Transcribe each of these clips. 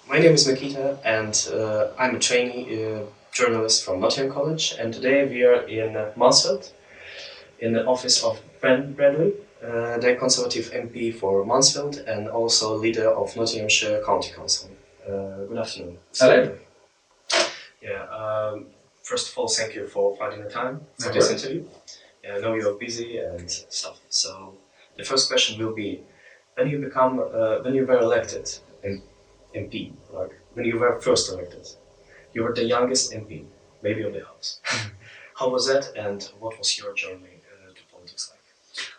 My name is Nikita, and I'm a trainee journalist from Nottingham College. And today we are in Mansfield, in the office of Brent Bradley, the Conservative MP for Mansfield and also leader of Nottinghamshire County Council. Good afternoon. Hello. Yeah. First of all, thank you for finding the time for this interview. Yeah, I know you're busy and stuff. So the first question will be: when you were elected MP, like when you were first elected, you were the youngest MP, maybe of the House. How was that, and what was your journey to politics like?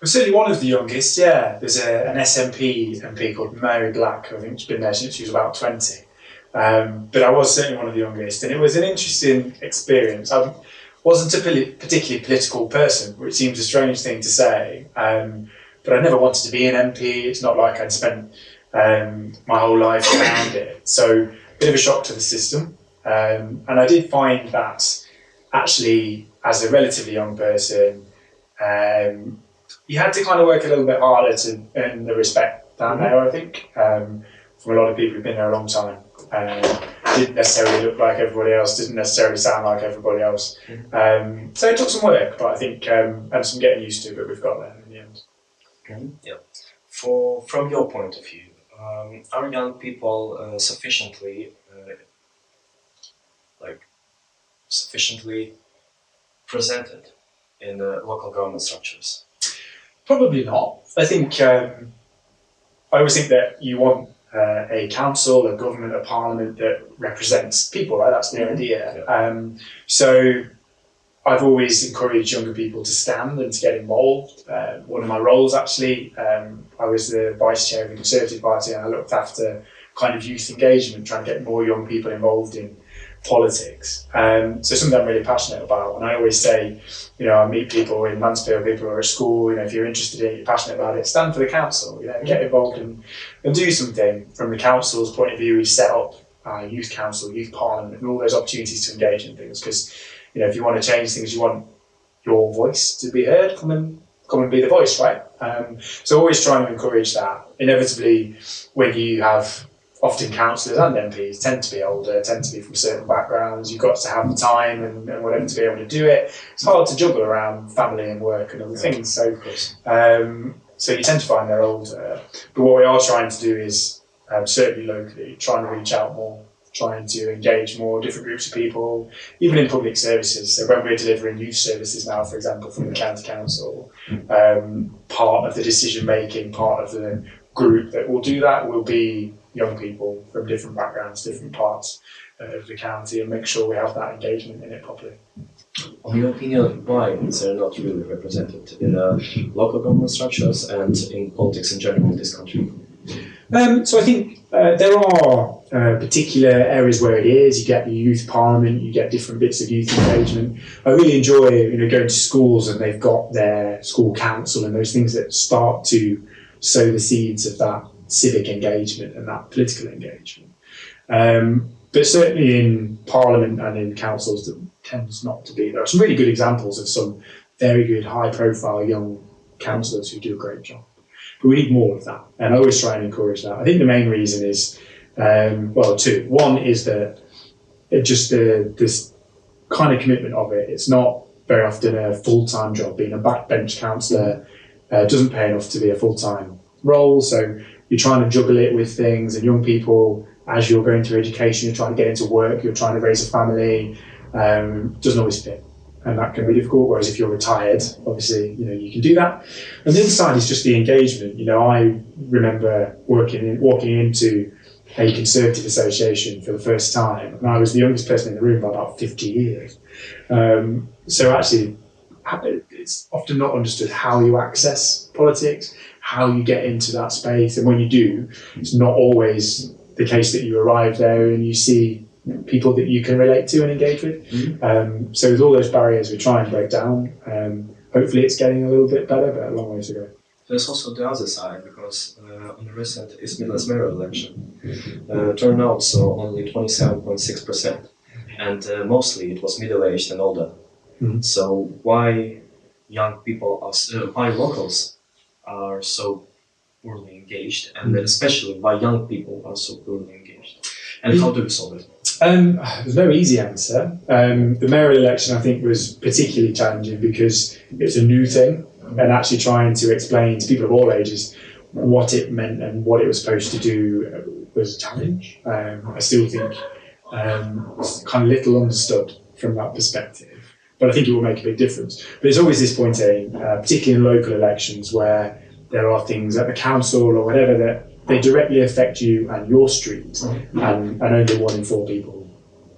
We're certainly one of the youngest, yeah. There's an SNP MP called Mary Black, I think she's been there since she was about 20. But I was certainly one of the youngest, and it was an interesting experience. I wasn't a particularly political person, which seems a strange thing to say, but I never wanted to be an MP. It's not like I'd spent my whole life around it. So, a bit of a shock to the system. And I did find that actually, as a relatively young person, you had to kind of work a little bit harder to earn the respect down there, I think, from a lot of people who've been there a long time. Didn't necessarily look like everybody else, didn't necessarily sound like everybody else. So it took some work, but I think, and some getting used to, but we've got there in the end. Yeah. From your point of view, are young people sufficiently presented in the local government structures? Probably not. I think I always think that you want a council, a government, a parliament that represents people, right? That's the idea. Yeah. So I've always encouraged younger people to stand and to get involved. One of my roles, actually, I was the vice chair of the Conservative Party, and I looked after kind of youth engagement, trying to get more young people involved in politics. So something I'm really passionate about. And I always say, I meet people in Mansfield, people who are at school, if you're interested in it, you're passionate about it, stand for the council, get involved and do something. From the council's point of view, we set up youth council, youth parliament, and all those opportunities to engage in things. Because, if you want to change things, you want your voice to be heard, come and be the voice, right? So always trying to encourage that. Inevitably, when you have often councillors and MPs tend to be older, tend to be from certain backgrounds, you've got to have the time and whatever to be able to do it. It's hard to juggle around family and work and other things. So you tend to find they're older. But what we are trying to do is, certainly locally, trying to reach out more, trying to engage more different groups of people, even in public services. So when we're delivering youth services now, for example, from the county council, part of the decision making, part of the group that will do that will be young people from different backgrounds, different parts of the county, and make sure we have that engagement in it properly. In your opinion, why is there not really represented in local government structures and in politics in general in this country? So I think there are particular areas where it is. You get the youth parliament, you get different bits of youth engagement. I really enjoy going to schools and they've got their school council and those things that start to sow the seeds of that civic engagement and that political engagement. But certainly in Parliament and in councils, that tends not to be. There are some really good examples of some very good, high-profile young councillors who do a great job. But we need more of that, and I always try and encourage that. I think the main reason is, two. One is that just this kind of commitment of it. It's not very often a full-time job. Being a backbench councillor doesn't pay enough to be a full-time role, so you're trying to juggle it with things, and young people, as you're going through education, you're trying to get into work, you're trying to raise a family, doesn't always fit. And that can be difficult, whereas if you're retired, obviously, you can do that. And the other side is just the engagement. I remember walking into a Conservative association for the first time, and I was the youngest person in the room by about 50 years. So actually, it's often not understood how you access politics, how you get into that space, and when you do, it's not always the case that you arrive there and you see people that you can relate to and engage with. So with all those barriers, we try and break down. Hopefully it's getting a little bit better, but a long way to go. There's also the other side, because on the recent East Midlands mayoral election, turnout saw only 27.6%, and mostly it was middle-aged and older. So why why locals are so poorly engaged, and then especially why young people are so poorly engaged? And how do you solve it? There's no easy answer. The mayoral election, I think, was particularly challenging because it was a new thing, and actually trying to explain to people of all ages what it meant and what it was supposed to do was a challenge. I still think it's kind of little understood from that perspective, but I think it will make a big difference. But it's always disappointing, particularly in local elections, where there are things at the council or whatever that they directly affect you and your street, and only 1 in 4 people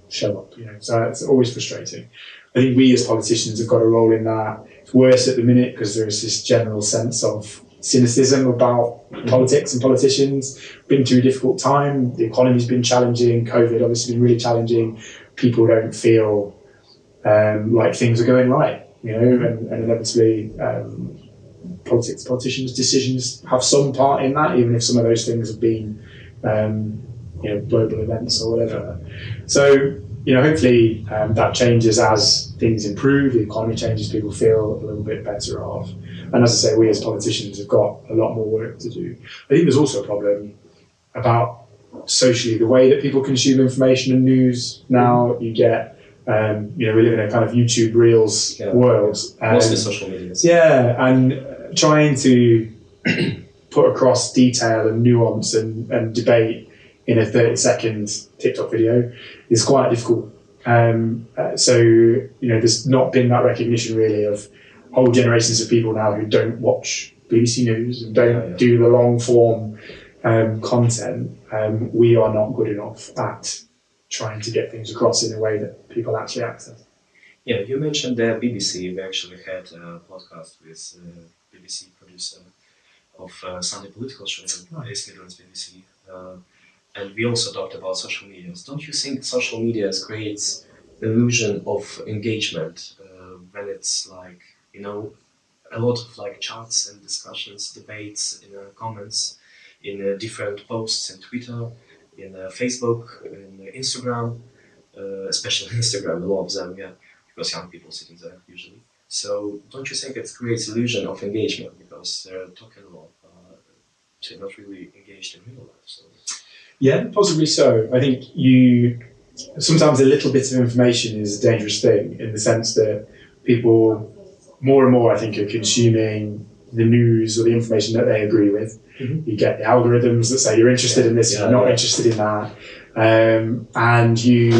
show up. So it's always frustrating. I think we as politicians have got a role in that. It's worse at the minute because there's this general sense of cynicism about politics and politicians. Been through a difficult time. The economy's been challenging. COVID obviously been really challenging. People don't feel like things are going right, and inevitably politicians' decisions have some part in that, even if some of those things have been global events or whatever. So hopefully that changes as things improve, the economy changes, people feel a little bit better off. And as I say, we as politicians have got a lot more work to do. I think there's also a problem about socially the way that people consume information and news now. You get we live in a kind of YouTube Reels world. Mostly social media. Yeah, and trying to put across detail and nuance and debate in a 30-second TikTok video is quite difficult. So there's not been that recognition really of whole generations of people now who don't watch BBC News and don't do the long form content. We are not good enough at trying to get things across in a way that people actually access. Yeah, you mentioned the BBC. We actually had a podcast with BBC producer of Sunday Political Show, East Midlands BBC, and we also talked about social media. Don't you think social media creates the illusion of engagement when it's like, a lot of chats and discussions, debates in comments, in different posts in Twitter, in Facebook, in Instagram, especially Instagram, a lot of them, because young people sitting there usually. So don't you think it creates illusion of engagement because they're talking a lot, they're not really engaged in real life? So. Yeah, possibly so. I think sometimes a little bit of information is a dangerous thing in the sense that people more and more, I think, are consuming the news or the information that they agree with. You get the algorithms that say you're interested in this, you're not interested in that, and you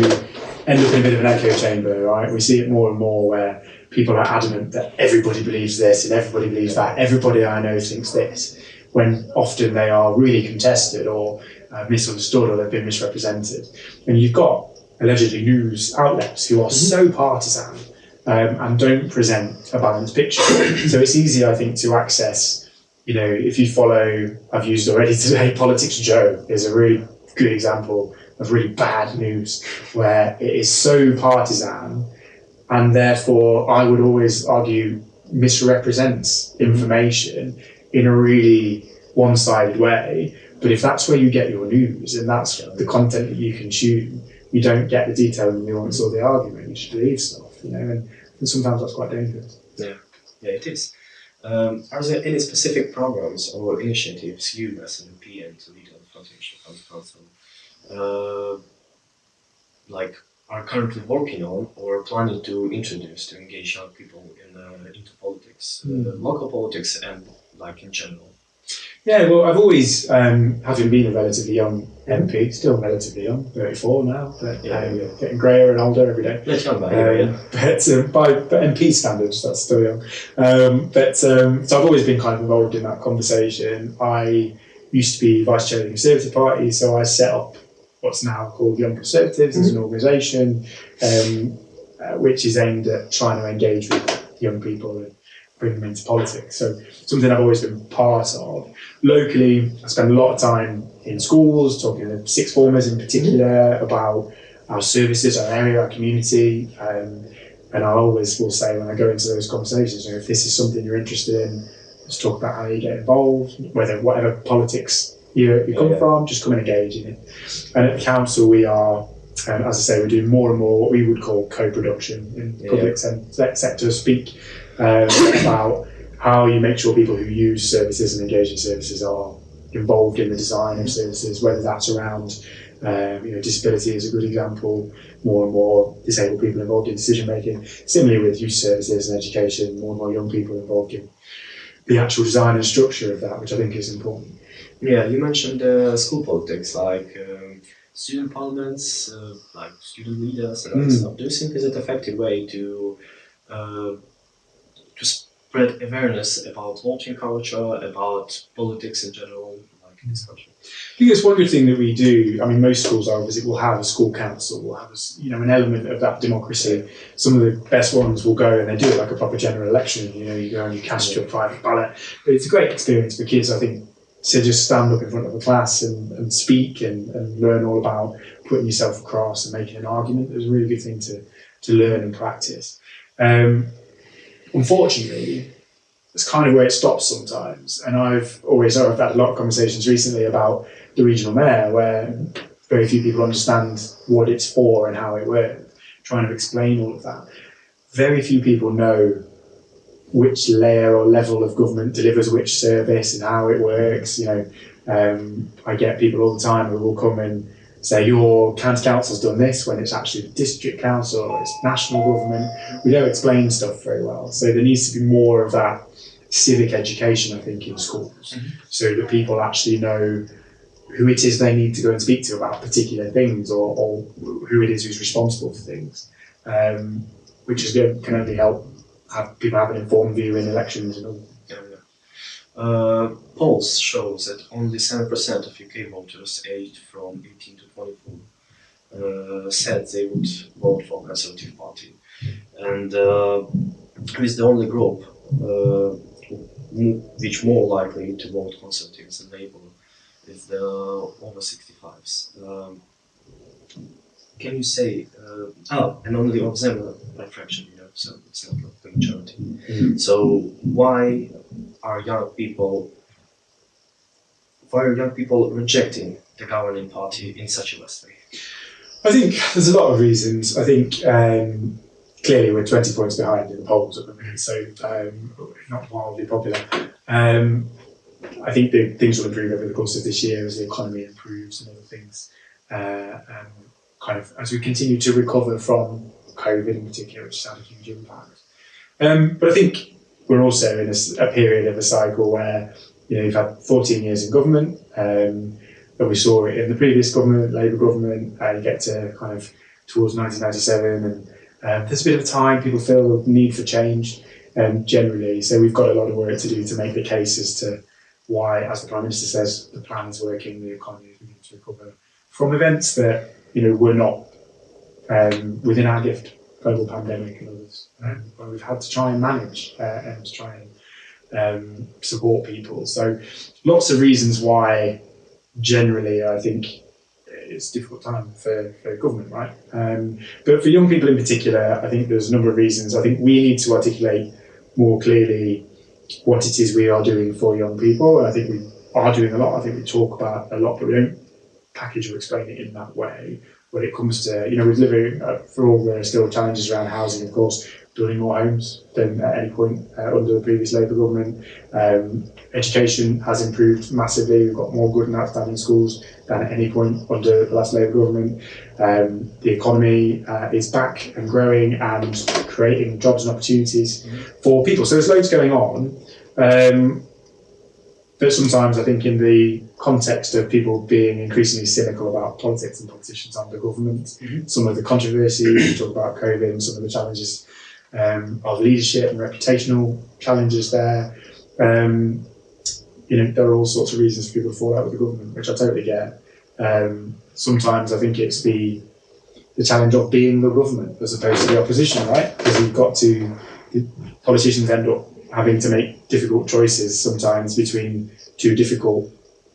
end up in a bit of an echo chamber, right? We see it more and more where people are adamant that everybody believes this and everybody believes that, everybody I know thinks this, when often they are really contested or misunderstood or they've been misrepresented. And you've got allegedly news outlets who are so partisan and don't present a balanced picture. So it's easy, I think, to access, if you follow, I've used already today, Politics Joe is a really good example of really bad news where it is so partisan and therefore I would always argue misrepresents information in a really one-sided way. But if that's where you get your news and that's the content that you consume, you don't get the detail and the nuance or the argument. You just believe stuff, and sometimes that's quite dangerous. Yeah, it is. Are there any specific programs or initiatives you as an MP and leader of Frontier County Council are currently working on or planning to introduce to engage young people into politics, local politics and in general? Yeah, well, I've always, having been a relatively young MP, still relatively young, 34 now, but getting greyer and older every day. That's young, But by MP standards, that's still young. So I've always been kind of involved in that conversation. I used to be vice chair of the Conservative Party, so I set up what's now called Young Conservatives as an organisation, which is aimed at trying to engage with young people and bring them into politics. So something I've always been part of. Locally, I spend a lot of time in schools, talking to sixth formers in particular about our services, our area, our community. And I always will say when I go into those conversations, if this is something you're interested in, let's talk about how you get involved, whatever politics you come from, just come and engage in it. And at the council, we are, as I say, we're doing more and more what we would call co-production in public sector speak about how you make sure people who use services and engage in services are involved in the design of services, whether that's around disability is a good example, more and more disabled people involved in decision making. Similarly with youth services and education, more and more young people involved in the actual design and structure of that, which I think is important. Yeah, you mentioned school politics, like student parliaments, like student leaders and other stuff. Do you think is it an effective way to spread awareness about voting culture, about politics in general, like in this country? I think it's one good thing that we do. I mean, most schools will have a school council, will have an element of that democracy. Some of the best ones will go and they do it like a proper general election. You go and you cast your private ballot. But it's a great experience for kids, I think, to just stand up in front of a class and speak and learn all about putting yourself across and making an argument. It's a really good thing to learn and practice. Unfortunately, it's kind of where it stops sometimes. And I've had a lot of conversations recently about the regional mayor where very few people understand what it's for and how it works, trying to explain all of that. Very few people know which layer or level of government delivers which service and how it works. I get people all the time who will come and say, your county council's done this, when it's actually the district council or it's national government. We don't explain stuff very well. So there needs to be more of that civic education, I think, in schools, so that people actually know who it is they need to go and speak to about particular things, or who it is who's responsible for things, which is good, can only help have people have an informed view in elections and all. Polls shows that only 7% of UK voters aged from 18 to 24 said they would vote for Conservative Party, and is the only group which more likely to vote Conservatives than Labour is the over 65s. Can you say, and only of them by fraction, so it's not like the majority. So why are young people rejecting the governing party in such a vast way? I think there's a lot of reasons. I think clearly we're 20 points behind in the polls at the minute, so not wildly popular. I think that things will improve over the course of this year as the economy improves and other things, kind of as we continue to recover from COVID in particular, which has had a huge impact. But I think we're also in a period of a cycle where you've had 14 years in government, and we saw it in the previous government, Labour government. You get to kind of towards 1997, and there's a bit of time people feel the need for change generally. So we've got a lot of work to do to make the case as to why, as the Prime Minister says, the plan is working, the economy is beginning to recover from events that were not within our gift, global pandemic and others, where we've had to try and manage and to try and support people. So lots of reasons why generally I think it's a difficult time for government, right? But for young people in particular, I think there's a number of reasons. I think we need to articulate more clearly what it is we are doing for young people. And I think we are doing a lot. I think we talk about a lot, but we don't package or explain it in that way. When it comes to, with living, for all there are still challenges around housing, of course, building more homes than at any point under the previous Labour government. Education has improved massively. We've got more good and outstanding schools than at any point under the last Labour government. The economy is back and growing and creating jobs and opportunities for people. So there's loads going on. But sometimes I think in the context of people being increasingly cynical about politics and politicians under government, some of the controversies, we talk about COVID and some of the challenges of leadership and reputational challenges there. There are all sorts of reasons for people to fall out with the government, which I totally get. Sometimes I think it's the challenge of being the government as opposed to the opposition, right? Because the politicians end up having to make difficult choices sometimes between two difficult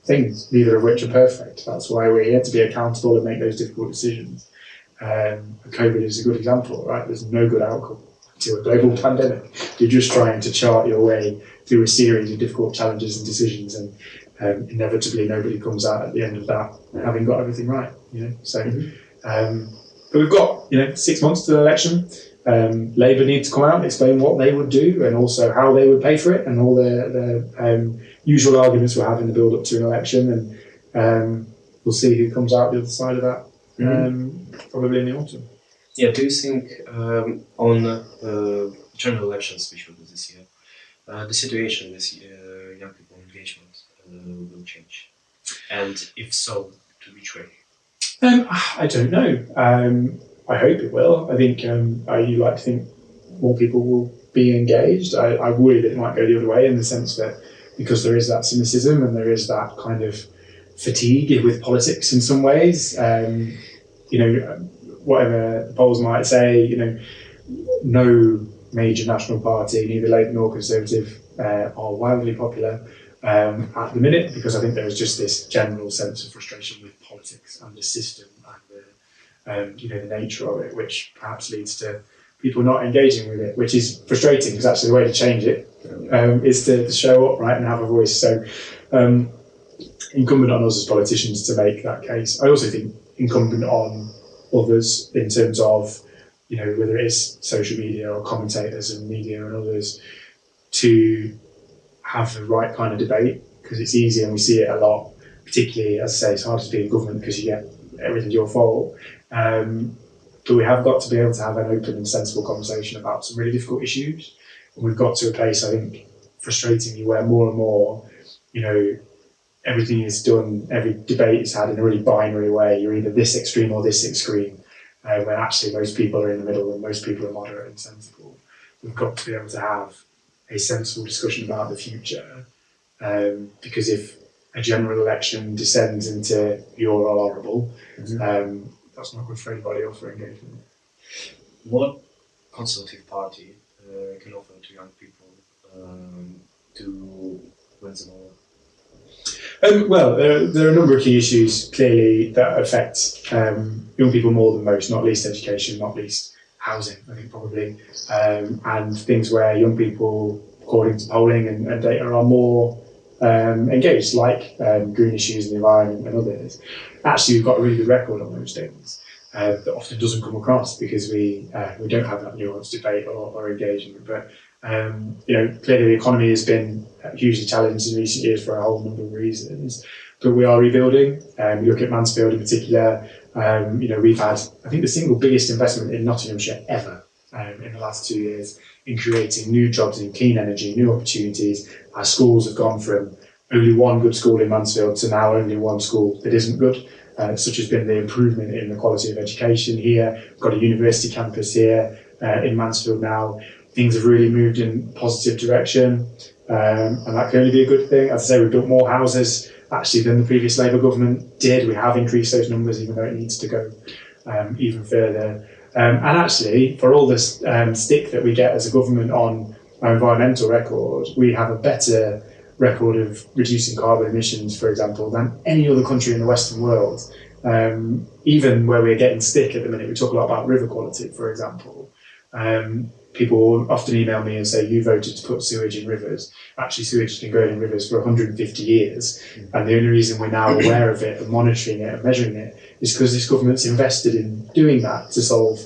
things, neither of which are perfect. That's why we're here, to be accountable and make those difficult decisions. COVID is a good example, right? There's no good outcome to a global pandemic. You're just trying to chart your way through a series of difficult challenges and decisions, and inevitably nobody comes out at the end of that having got everything right. So, but we've got 6 months to the election. Labour need to come out and explain what they would do and also how they would pay for it, and all the usual arguments we'll have in the build up to an election, and we'll see who comes out the other side of that. Probably in the autumn. Yeah, do you think on general elections, which will be this year, the situation with young people engagement will change? And if so, to which way? I don't know. I hope it will. I think you like to think more people will be engaged. I worry that it might go the other way in the sense that because there is that cynicism and there is that kind of fatigue with politics in some ways. Whatever the polls might say, no major national party, neither Labour nor Conservative, are wildly popular at the minute, because I think there is just this general sense of frustration with politics and the system and the nature of it, which perhaps leads to people not engaging with it, which is frustrating because actually the way to change it is to show up, right, and have a voice. So incumbent on us as politicians to make that case. I also think incumbent on others in terms of, whether it is social media or commentators and media and others, to have the right kind of debate, because it's easy and we see it a lot, particularly, as I say, it's hard to be in government because you get everything's your fault. But we have got to be able to have an open and sensible conversation about some really difficult issues. And we've got to a place, I think, frustratingly, where more and more, everything is done, every debate is had in a really binary way. You're either this extreme or this extreme, when actually most people are in the middle and most people are moderate and sensible. We've got to be able to have a sensible discussion about the future, because if a general election descends into you're all horrible, that's not good for anybody or for engagement. What Conservative Party can offer to young people to win them over? Well, there are a number of key issues clearly that affect young people more than most, not least education, not least housing, I think probably, and things where young people, according to polling and data, are more engaged, like green issues and the environment and others. Actually, we've got a really good record on those things that often doesn't come across because we don't have that nuanced debate or engagement. But clearly the economy has been hugely challenged in recent years for a whole number of reasons. But we are rebuilding. You look at Mansfield in particular. We've had, I think, the single biggest investment in Nottinghamshire ever in the last 2 years in creating new jobs in clean energy, new opportunities. Our schools have gone from only one good school in Mansfield to now only one school that isn't good. Such has been the improvement in the quality of education here. We've got a university campus here in Mansfield now. Things have really moved in a positive direction, and that can only be a good thing. As I say, we've built more houses actually than the previous Labour government did. We have increased those numbers, even though it needs to go even further. And actually, for all this stick that we get as a government on our environmental record, we have a better record of reducing carbon emissions, for example, than any other country in the Western world. Even where we're getting stick at the minute, we talk a lot about river quality, for example. People often email me and say, you voted to put sewage in rivers. Actually, sewage has been going in rivers for 150 years. And the only reason we're now aware of it and monitoring it and measuring it is because this government's invested in doing that to solve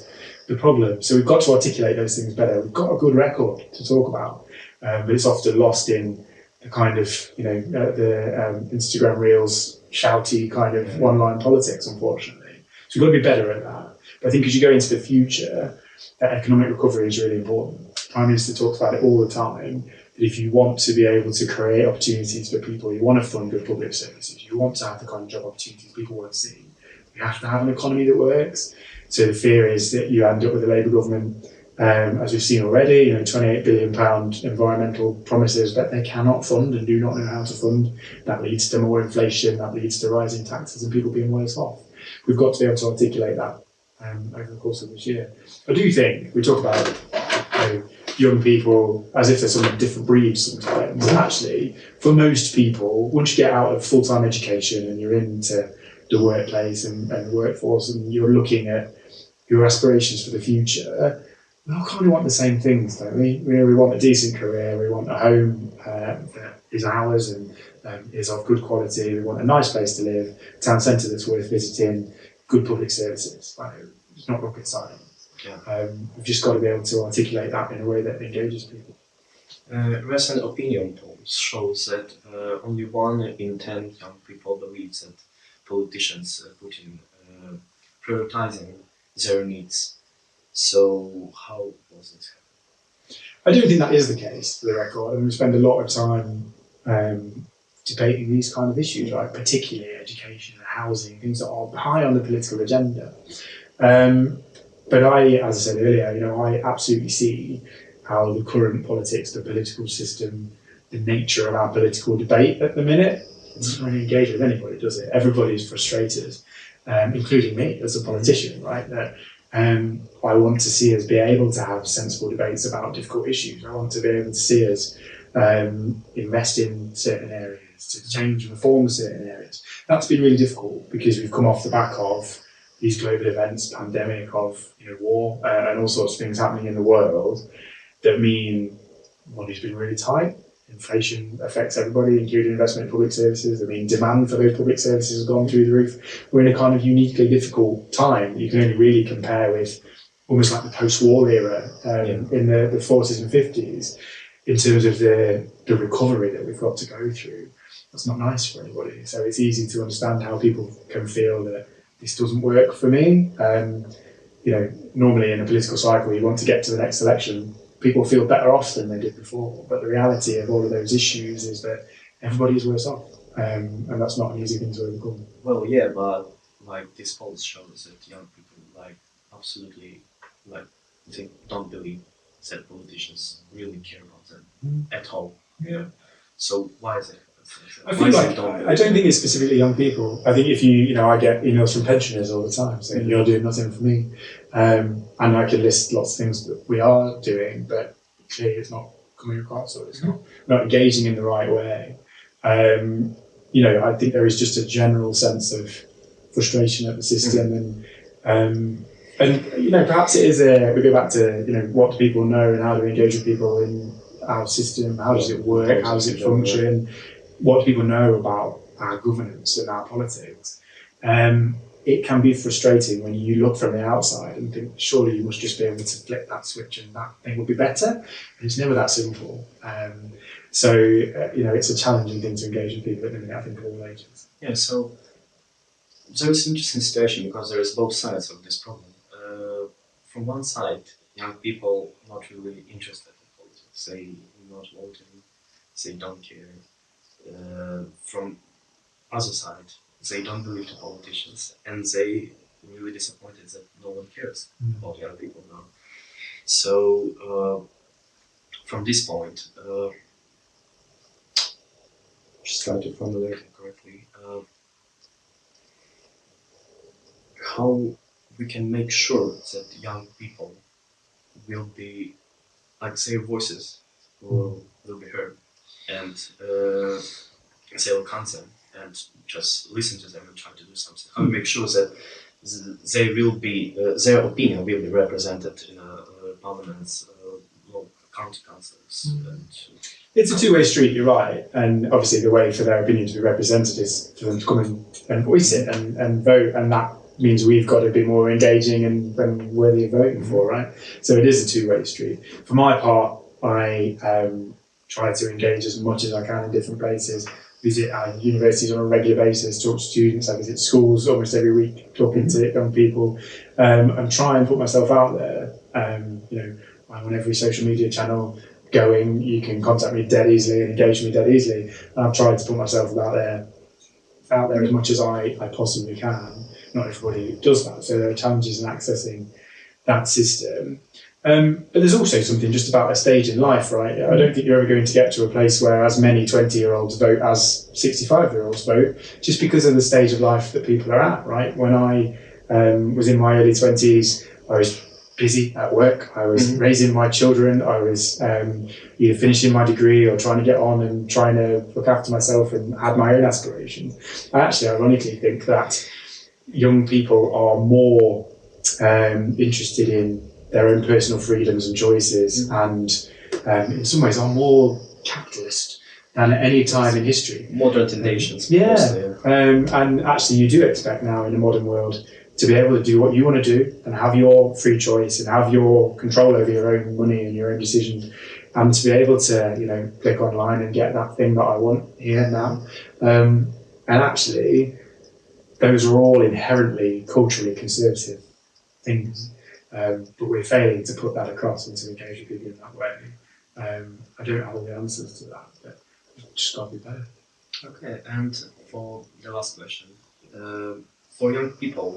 the problem. So we've got to articulate those things better. We've got a good record to talk about, but it's often lost in the kind of, the Instagram reels, shouty kind of one-line politics, unfortunately. So we've got to be better at that. But I think as you go into the future, that economic recovery is really important. The Prime Minister talks about it all the time, that if you want to be able to create opportunities for people, you want to fund good public services, you want to have the kind of job opportunities people want to see, you have to have an economy that works. So the fear is that you end up with a Labour government, as we've seen already, £28 billion environmental promises that they cannot fund and do not know how to fund. That leads to more inflation, that leads to rising taxes and people being worse off. We've got to be able to articulate that over the course of this year. I do think we talk about young people as if they're some different breeds sometimes. And actually, for most people, once you get out of full-time education and you're into the workplace and the workforce and you're looking at your aspirations for the future, we all kind of want the same things, don't we? We want a decent career, we want a home that is ours and is of good quality, we want a nice place to live, a town centre that's worth visiting, good public services. It's not rocket science. Yeah. We've just got to be able to articulate that in a way that engages people. Recent opinion polls shows that only 1 in 10 young people believes that politicians Putin prioritizing their needs. So how was this I don't think that is the case, for the record. And we spend a lot of time debating these kind of issues, right? Particularly education and housing, things that are high on the political agenda. But as I said earlier, I absolutely see how the current politics, the political system, the nature of our political debate at the minute, it doesn't really engage with anybody, does it? Everybody's frustrated, including me as a politician, right? That I want to see us be able to have sensible debates about difficult issues. I want to be able to see us invest in certain areas, to change and reform certain areas. That's been really difficult because we've come off the back of these global events, pandemic, of war, and all sorts of things happening in the world that mean money's been really tight. Inflation affects everybody, including investment in public services. I mean, demand for those public services has gone through the roof. We're in a kind of uniquely difficult time. You can only really compare with almost like the post-war era in the 40s and 50s in terms of the recovery that we've got to go through. That's not nice for anybody. So it's easy to understand how people can feel that this doesn't work for me. Normally in a political cycle, you want to get to the next election. People feel better off than they did before. But the reality of all of those issues is that everybody's worse off. And that's not an easy thing to overcome. Well, yeah, but this poll shows that young people absolutely they don't believe that politicians really care about them at all. Yeah. So why is it? I don't think it's specifically young people. I think if I get emails from pensioners all the time saying you're doing nothing for me, and I can list lots of things that we are doing, but clearly it's not coming across or it's not engaging in the right way. I think there is just a general sense of frustration at the system, and perhaps it is we go back to what do people know and how do we engage with people in our system? How does it work? How does it function? What do people know about our governance and our politics? It can be frustrating when you look from the outside and think, surely you must just be able to flip that switch and that thing will be better. And it's never that simple. It's a challenging thing to engage with people at the minute, I think, at all ages. Yeah, so there is an interesting situation because there is both sides of this problem. From one side, young people not really interested in politics. They not voting, they don't care. From other side, they don't believe the politicians, and they really disappointed that no one cares about young people now. So from this point, just try to formulate it correctly. How we can make sure that young people will be their voices will be heard, and they will consent and just listen to them and try to do something. How to make sure that they will be their opinion will be represented in parliaments, county councils. And it's a two-way street. You're right, and obviously the way for their opinion to be represented is for them to come and voice it and vote, and that means we've got to be more engaging and worthy of voting for, right? So it is a two-way street. For my part, I try to engage as much as I can in different places, visit our universities on a regular basis, talk to students, I visit schools almost every week, talking to young people, and try and put myself out there. I'm on every social media channel going. You can contact me dead easily and engage me dead easily. And I've tried to put myself out there as much as I possibly can. Not everybody does that, so there are challenges in accessing that system. But there's also something just about a stage in life, right? I don't think you're ever going to get to a place where as many 20-year-olds vote as 65-year-olds vote, just because of the stage of life that people are at, right? When I was in my early 20s, I was busy at work, I was raising my children, I was either finishing my degree or trying to get on and trying to look after myself and had my own aspirations. I actually ironically think that young people are more interested in their own personal freedoms and choices, and in some ways are more capitalist than at any time in history. Modern tendencies. And actually you do expect now in the modern world to be able to do what you want to do and have your free choice and have your control over your own money and your own decisions. and to be able to, click online and get that thing that I want here now. And actually, those are all inherently culturally conservative things, but we're failing to put that across and to engage with people in that way. I don't have all the answers to that, but it's just got to be better. Okay, and for the last question, for young people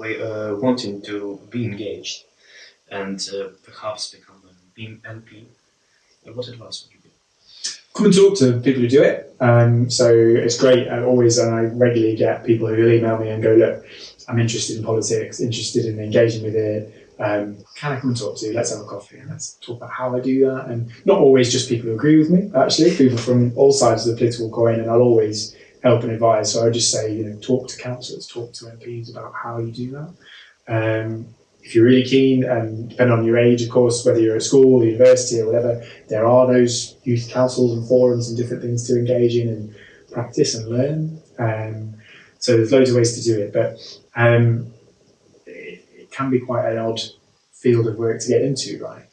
wanting to be engaged and perhaps become a BEAM MP, what advice would you give? Come and talk to people who do it. So it's great. And I regularly get people who will email me and go, look, I'm interested in politics, interested in engaging with it. Can I come and talk to you? Let's have a coffee and let's talk about how I do that. And not always just people who agree with me, actually, people from all sides of the political coin, and I'll always help and advise. So I just say, talk to councillors, talk to MPs about how you do that. If you're really keen, and depending on your age, of course, whether you're at school, or university, or whatever, there are those youth councils and forums and different things to engage in and practice and learn. So there's loads of ways to do it, but it can be quite an odd field of work to get into, right?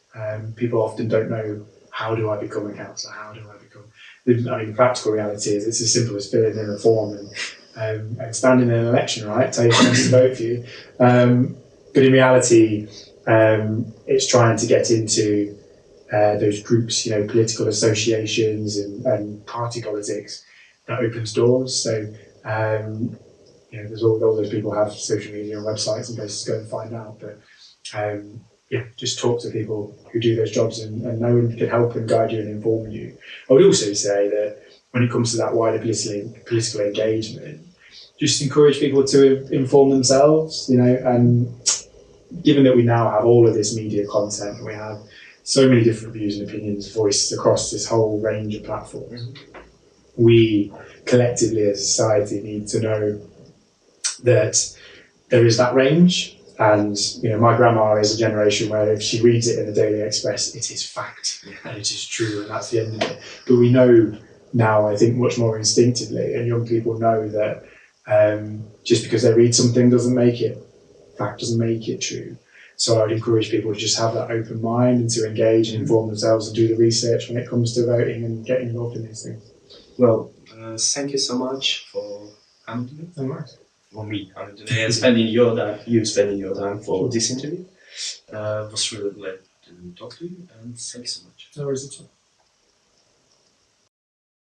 People often don't know, how do I become a councillor? How do I become? The practical reality is it's as simple as filling in a form and standing in an election, right? Tell your friends to vote for you. But in reality, it's trying to get into those groups, political associations and party politics that opens doors. So, there's all those people have social media and websites and places to go and find out. But just talk to people who do those jobs and no one can help and guide you and inform you. I would also say that when it comes to that wider political engagement, just encourage people to inform themselves, and given that we now have all of this media content and we have so many different views and opinions voiced across this whole range of platforms, we collectively as a society need to know that there is that range. And my grandma is a generation where if she reads it in the Daily Express, it is fact and it is true, and that's the end of it. But we know now, I think, much more instinctively, and young people know that just because they read something doesn't make it fact, doesn't make it true. So I would encourage people to just have that open mind and to engage and inform themselves and do the research when it comes to voting and getting involved in these things. Well, thank you so much for coming today. No worries. For me coming today and spending your time for this interview. It was really glad to talk to you, and thank you so much. No worries at all.